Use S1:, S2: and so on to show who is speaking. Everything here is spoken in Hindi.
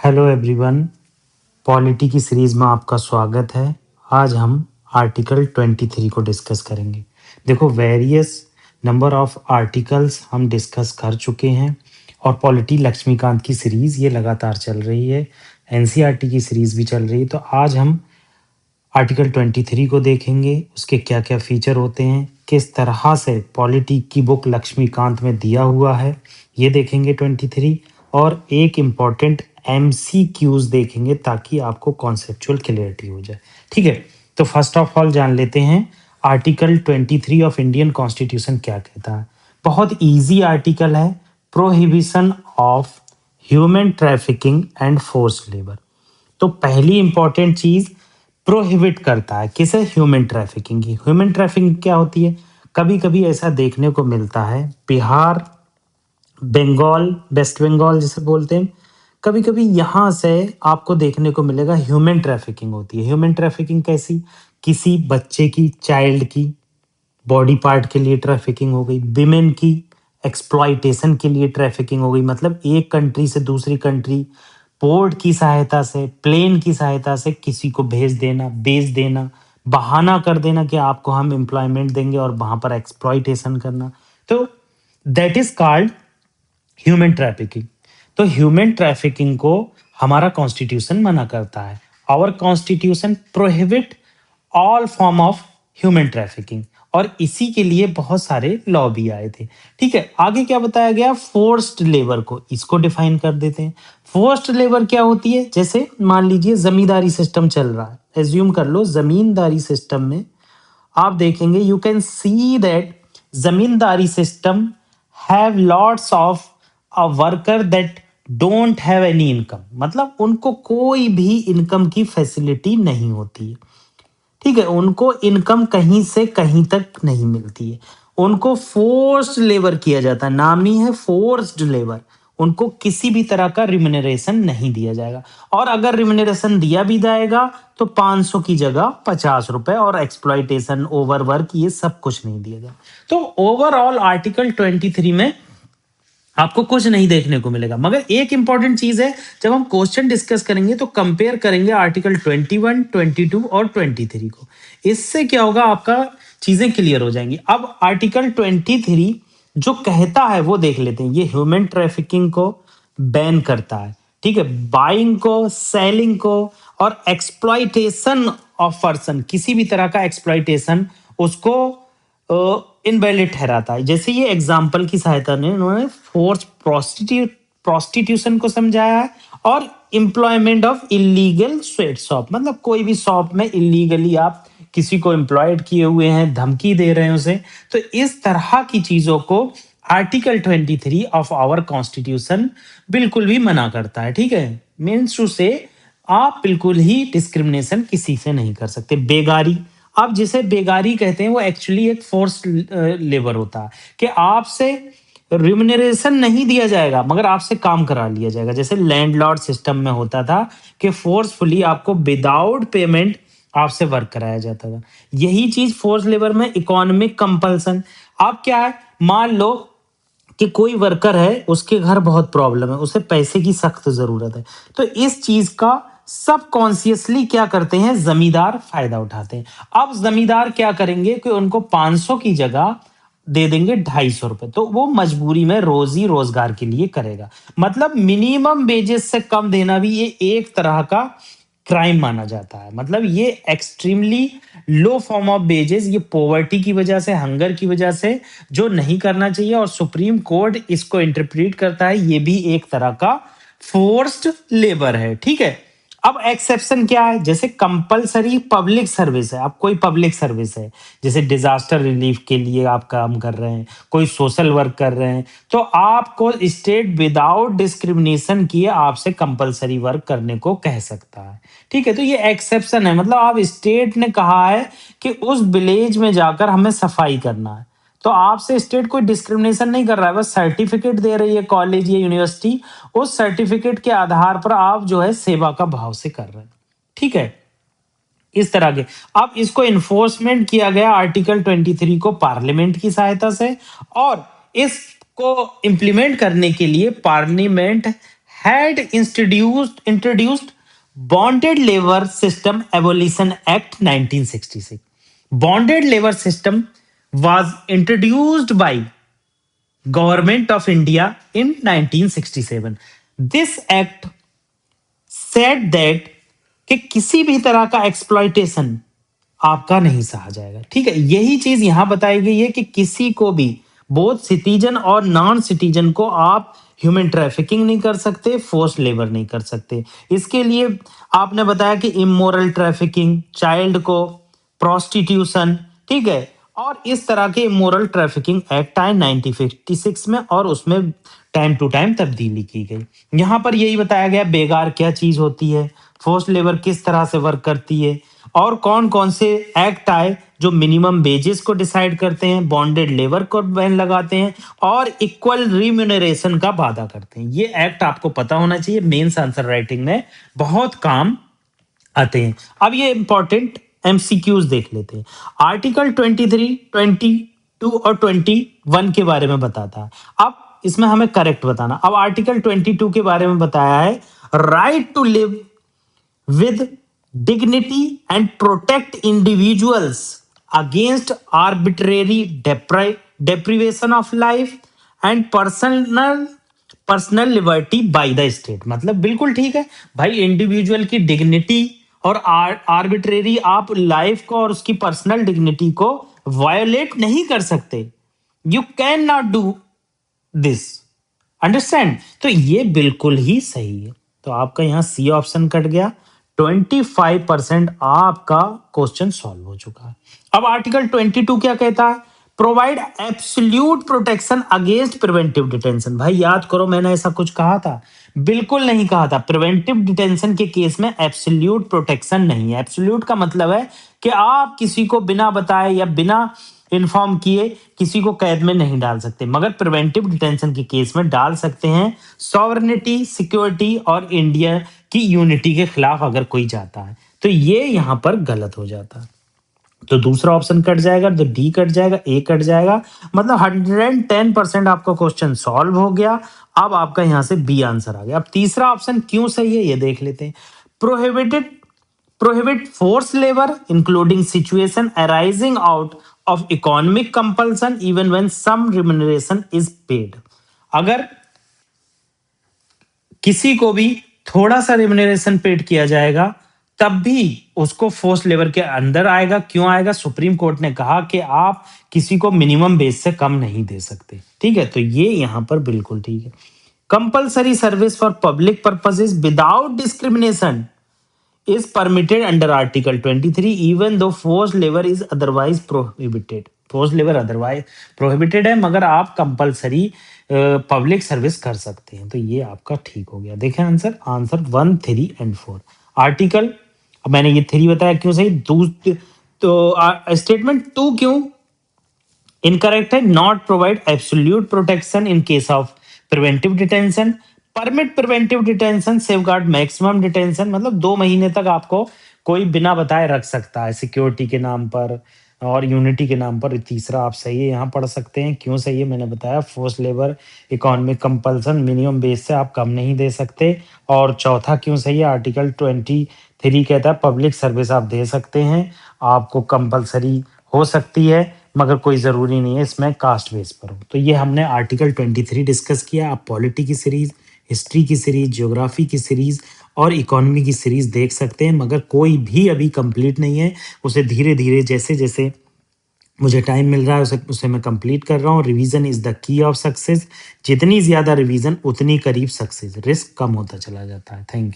S1: हेलो एवरीवन, पॉलिटी की सीरीज में आपका स्वागत है। आज हम आर्टिकल 23 को डिस्कस करेंगे। देखो, वेरियस नंबर ऑफ आर्टिकल्स हम डिस्कस कर चुके हैं और पॉलिटी लक्ष्मीकांत की सीरीज ये लगातार चल रही है। एनसीईआरटी की सीरीज भी चल रही है। तो आज हम आर्टिकल 23 को देखेंगे, उसके क्या क्या फीचर होते हैं, किस तरह से पॉलिटी की बुक लक्ष्मीकांत में दिया हुआ है, ये देखेंगे 23। और एक इम्पॉर्टेंट एमसीक्यूज देखेंगे ताकि आपको कॉन्सेप्चुअल क्लियरिटी हो जाए। ठीक है, तो फर्स्ट ऑफ ऑल जान लेते हैं आर्टिकल 23 ऑफ इंडियन कॉन्स्टिट्यूशन क्या कहता है। बहुत इजी आर्टिकल है। Prohibition of human trafficking and forced labour. तो पहली इंपॉर्टेंट चीज, प्रोहिबिट करता है किसे? ह्यूमन ट्रैफिकिंग की। ह्यूमन ट्रैफिकिंग क्या होती है? कभी कभी ऐसा देखने को मिलता है, बिहार, बंगाल, वेस्ट बंगाल जिसे बोलते हैं, कभी कभी यहाँ से आपको देखने को मिलेगा ह्यूमन ट्रैफिकिंग होती है। ह्यूमन ट्रैफिकिंग कैसी? किसी बच्चे की, चाइल्ड की बॉडी पार्ट के लिए ट्रैफिकिंग हो गई, विमेन की एक्सप्लॉइटेशन के लिए ट्रैफिकिंग हो गई। मतलब एक कंट्री से दूसरी कंट्री पोर्ट की सहायता से, प्लेन की सहायता से किसी को भेज देना, बेच देना, बहाना कर देना कि आपको हम एम्प्लॉयमेंट देंगे और वहां पर एक्सप्लॉइटेशन करना। तो that is called human trafficking. तो ह्यूमन ट्रैफिकिंग को हमारा कॉन्स्टिट्यूशन मना करता है। Our constitution prohibit all form of human trafficking, और इसी के लिए बहुत सारे लॉ भी आए थे। ठीक है, आगे क्या बताया गया? फोर्स्ड लेबर को, इसको डिफाइन कर देते हैं। फोर्स्ड लेबर क्या होती है? जैसे मान लीजिए जमींदारी सिस्टम चल रहा है, एज्यूम कर लो जमींदारी सिस्टम में आप देखेंगे, you can see that zamindari system have lots of a worker that don't have any income. मतलब उनको कोई भी इनकम की फैसिलिटी नहीं होती है। ठीक है, उनको इनकम कहीं से कहीं तक नहीं मिलती है। उनको फोर्स्ड लेबर किया जाता है, नाम ही है फोर्स्ड लेबर। उनको किसी भी तरह का रिम्यूनरेशन नहीं दिया जाएगा, और अगर रिम्यूनरेशन दिया भी जाएगा तो 500 की जगह 50 रुपए, और एक्सप्लॉइटेशन, ओवर वर्क, ये सब कुछ नहीं दिया जाएगा। तो ओवरऑल आर्टिकल 23 में आपको कुछ नहीं देखने को मिलेगा। मगर एक इंपॉर्टेंट चीज है, जब हम क्वेश्चन डिस्कस करेंगे तो कंपेयर करेंगे आर्टिकल 21, 22 और 23 को। इससे क्या होगा, आपका चीजें क्लियर हो जाएंगी। अब आर्टिकल 23 जो कहता है वो देख लेते हैं। ये ह्यूमन ट्रैफिकिंग को बैन करता है। ठीक है, बाइंग को, सेलिंग को और एक्सप्लॉइटेशन ऑफ पर्सन, किसी भी तरह का एक्सप्लॉइटेशन, उसको इनवैलिड ठहराता है। जैसे ये एग्जाम्पल की सहायता ने उन्होंने फोर्स प्रोस्टिट्यूशन को समझाया है, और employment of illegal sweat shop. मतलब कोई भी शॉप में इलीगली आप किसी को एम्प्लॉयड किए हुए हैं, धमकी दे रहे हैं उसे। तो इस तरह की चीजों को आर्टिकल 23 ऑफ आवर कॉन्स्टिट्यूशन बिल्कुल भी मना करता है। ठीक है, मीन्स टू से आप बिल्कुल ही डिस्क्रिमिनेशन किसी से नहीं कर सकते। बेगारी, आप जिसे बेगारी कहते हैं, वो एक्चुअली एक फोर्स लेबर होता है कि आपसे रिम्यूनरेशन नहीं दिया जाएगा मगर आपसे काम करा लिया जाएगा। जैसे लैंडलॉर्ड सिस्टम में होता था कि फोर्सफुली आपको विदाउट पेमेंट आपसे वर्क कराया जाता था। यही चीज फोर्स लेबर में इकोनॉमिक कंपल्सन। आप क्या है, मान लो कि कोई वर्कर है, उसके घर बहुत प्रॉब्लम है, उसे पैसे की सख्त जरूरत है, तो इस चीज का सब कॉन्शियसली क्या करते हैं, जमींदार फायदा उठाते हैं। अब जमींदार क्या करेंगे कि उनको 500 की जगह दे देंगे 250 रुपए, तो वो मजबूरी में रोजी रोजगार के लिए करेगा। मतलब मिनिमम वेजेस से कम देना भी ये एक तरह का क्राइम माना जाता है। मतलब ये extremely low form of wages, ये पॉवर्टी की वजह से, हंगर की वजह से जो नहीं करना चाहिए, और सुप्रीम कोर्ट इसको इंटरप्रेट करता है ये भी एक तरह का फोर्स्ड लेबर है। ठीक है, अब एक्सेप्शन क्या है? जैसे कंपलसरी पब्लिक सर्विस है। अब कोई पब्लिक सर्विस है, जैसे डिजास्टर रिलीफ के लिए आप काम कर रहे हैं, कोई सोशल वर्क कर रहे हैं, तो आपको स्टेट विदाउट डिस्क्रिमिनेशन किए आपसे कंपलसरी वर्क करने को कह सकता है। ठीक है, तो ये एक्सेप्शन है। मतलब आप, स्टेट ने कहा है कि उस विलेज में जाकर हमें सफाई करना है, तो आपसे स्टेट कोई डिस्क्रिमिनेशन नहीं कर रहा है, बस सर्टिफिकेट दे रही है कॉलेज या यूनिवर्सिटी। उस सर्टिफिकेट के आधार पर आप जो है सेवा का भाव से कर रहे हैं। ठीक है, इस तरह के। अब इसको इन्फोर्समेंट किया गया आर्टिकल 23 को पार्लियामेंट की सहायता से, और इसको इंप्लीमेंट करने के लिए parliament had introduced Bonded Labor System Abolition Act 1966. Bonded labor system was introduced by Government of India in 1967. This act said that कि किसी भी तरह का एक्सप्लॉइटेशन आपका नहीं सहा जाएगा। ठीक है, यही चीज यहां बताई गई है कि किसी को भी, बोथ सिटीजन और नॉन सिटीजन को आप ह्यूमन ट्रैफिकिंग नहीं कर सकते, फोर्स लेबर नहीं कर सकते। इसके लिए आपने बताया कि इमोरल ट्रैफिकिंग, चाइल्ड को प्रोस्टिट्यूशन, ठीक है, और इस तरह के इमोरल ट्रैफिकिंग एक्ट आए 1956 में और उसमें टाइम टू टाइम तब्दीली की गई। यहां पर यही बताया गया बेगार क्या चीज होती है, फोर्स लेबर किस तरह से वर्क करती है, और कौन कौन से एक्ट आए जो मिनिमम वेजेस को डिसाइड करते हैं, बॉन्डेड लेबर को बैन लगाते हैं और इक्वल रिम्यूनरेशन का वादा करते हैं। ये एक्ट आपको पता होना चाहिए, मेंस आंसर राइटिंग में बहुत काम आते हैं। अब ये इंपॉर्टेंट एमसीक्यूज देख लेते हैं। आर्टिकल 23, 22 और 21 के बारे में बताता है। अब इसमें हमें करेक्ट बताना। अब आर्टिकल 22 के बारे में बताया है, right to live with dignity and protect individuals against arbitrary deprivation of life and personal liberty by the state। मतलब बिल्कुल ठीक है भाई, इंडिविजुअल की डिग्निटी और आर्बिट्रेरी आप लाइफ को और उसकी पर्सनल डिग्निटी को वायोलेट नहीं कर सकते। You can not do this, understand. तो ये बिल्कुल ही सही है, तो आपका यहां सी ऑप्शन कट गया। 25% आपका क्वेश्चन सॉल्व हो चुका है। अब आर्टिकल 22 क्या कहता है, provide absolute protection against preventive detention. भाई याद करो, मैंने ऐसा कुछ कहा था? बिल्कुल नहीं कहा था। प्रिवेंटिव डिटेंशन के केस में एब्सोल्यूट प्रोटेक्शन नहीं है। एब्सोल्यूट का मतलब है कि आप किसी को बिना बताए या बिना इन्फॉर्म किए किसी को कैद में नहीं डाल सकते, मगर प्रिवेंटिव डिटेंशन के केस में डाल सकते हैं सॉवरेनिटी, सिक्योरिटी और इंडिया की यूनिटी के खिलाफ अगर कोई जाता है। तो ये यहां पर गलत हो जाता है, तो दूसरा ऑप्शन कट जाएगा, तो डी कट जाएगा, ए कट जाएगा। मतलब 110% आपका क्वेश्चन सॉल्व हो गया। अब आपका यहां से बी आंसर आ गया। अब तीसरा ऑप्शन क्यों सही है ये देख लेते हैं। Prohibit force labour including situation arising out of economic compulsion even when some remuneration is paid। अगर किसी को भी थोड़ा सा रिम्यूनरेशन पेड किया जाएगा तब भी उसको फोर्स लेबर के अंदर आएगा। क्यों आएगा? सुप्रीम कोर्ट ने कहा कि आप किसी को मिनिमम बेस से कम नहीं दे सकते। ठीक है, तो ये यहां पर बिल्कुल ठीक है। Compulsory service for public purposes without discrimination is permitted under Article 23 even though forced labor is otherwise prohibited। forced labor otherwise prohibited है, मगर आप कंपलसरी पब्लिक सर्विस कर सकते हैं। तो ये आपका ठीक हो गया। देखें आंसर 1, 3 एंड 4। आर्टिकल, अब मैंने ये 3 बताया क्यों सही, तो स्टेटमेंट 2 क्यों इनकरेक्ट है। Not provide absolute protection in case of preventive detention, permit preventive detention, safeguard maximum detention. मतलब 2 महीने तक आपको कोई बिना बताए रख सकता है सिक्योरिटी के नाम पर और यूनिटी के नाम पर। तीसरा आप सही है, यहाँ पढ़ सकते हैं। क्यों सही है मैंने बताया, force labour economic compulsion, minimum base से आप कम नहीं दे सकते। और चौथा क्यों सही है, आर्टिकल 23 कहता है पब्लिक सर्विस आप दे सकते हैं, आपको कंपलसरी हो सकती है मगर कोई ज़रूरी नहीं है इसमें कास्ट बेस पर हो। तो ये हमने आर्टिकल 23 डिस्कस किया। आप पॉलिटी की सीरीज, हिस्ट्री की सीरीज, ज्योग्राफी की सीरीज और इकोनॉमी की सीरीज देख सकते हैं, मगर कोई भी अभी कंप्लीट नहीं है। उसे धीरे धीरे जैसे जैसे मुझे टाइम मिल रहा है उसे मैं कंप्लीट कर रहा हूँ। Revision is the key of success. जितनी ज़्यादा रिवीजन उतनी करीब सक्सेस, रिस्क कम होता चला जाता है। Thank you.